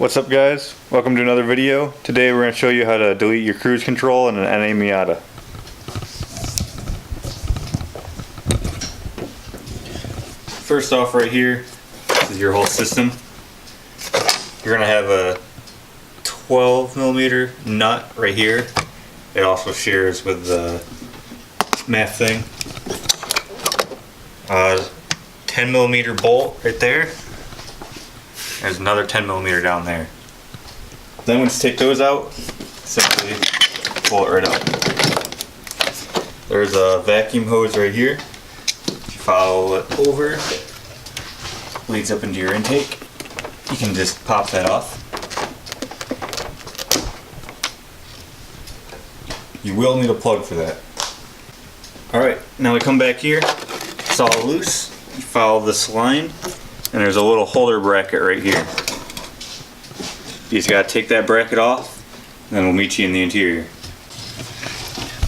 What's up guys? Welcome to another video. Today we're going to show you how to delete your cruise control in an NA Miata. First off right here, this is your whole system. You're going to have a 12mm nut right here. It also shares with the MAF thing. 10mm bolt right there. There's another 10mm down there. Then once you take those out, simply pull it right out. There's a vacuum hose right here. If you follow it over, leads up into your intake. You can just pop that off. You will need a plug for that. Alright, now we come back here. It's all loose. You follow this line. And there's a little holder bracket right here. You just gotta take that bracket off, and then we'll meet you in the interior.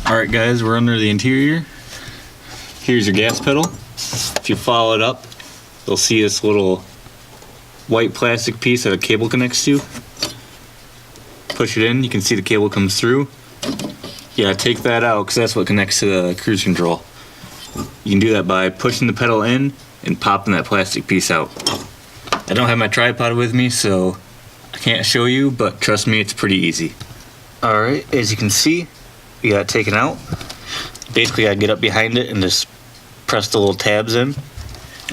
Alright guys, we're under the interior. Here's your gas pedal. If you follow it up, you'll see this little white plastic piece that a cable connects to. Push it in, you can see the cable comes through. Yeah, take that out because that's what connects to the cruise control. You can do that by pushing the pedal in and popping that plastic piece out. I don't have my tripod with me, so I can't show you, but trust me, it's pretty easy. Alright, as you can see, you got it taken out. Basically, I get up behind it and just press the little tabs in.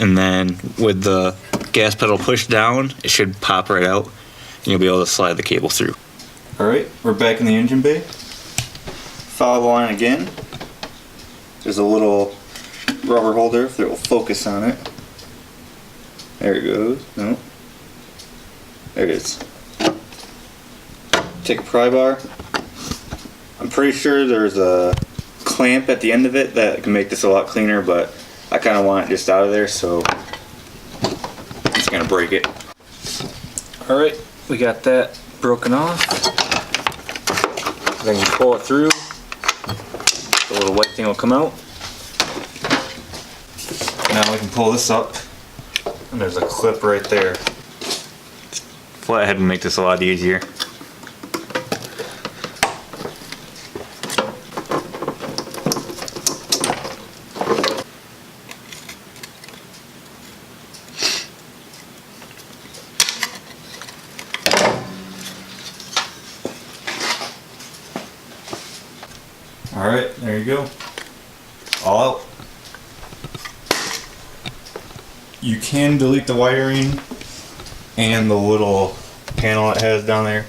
And then with the gas pedal pushed down, it should pop right out, and you'll be able to slide the cable through. Alright, we're back in the engine bay. Follow the line again. There's a little rubber holder that will focus on it. There it goes. No. There it is. Take a pry bar. I'm pretty sure there's a clamp at the end of it that can make this a lot cleaner, but I kind of want it just out of there, so I'm just going to break it. Alright, we got that broken off. Then you pull it through. The little white thing will come out. Now we can pull this up, and there's a clip right there. Flathead will make this a lot easier. Alright, there you go. All out. You can delete the wiring and the little panel it has down there,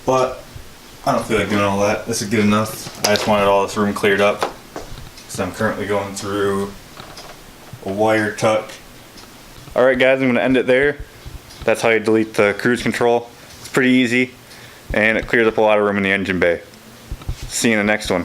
but I don't feel like doing all that. This is good enough. I just wanted all this room cleared up because I'm currently going through a wire tuck. Alright guys, I'm going to end it there. That's how you delete the cruise control. It's pretty easy and it clears up a lot of room in the engine bay. See you in the next one.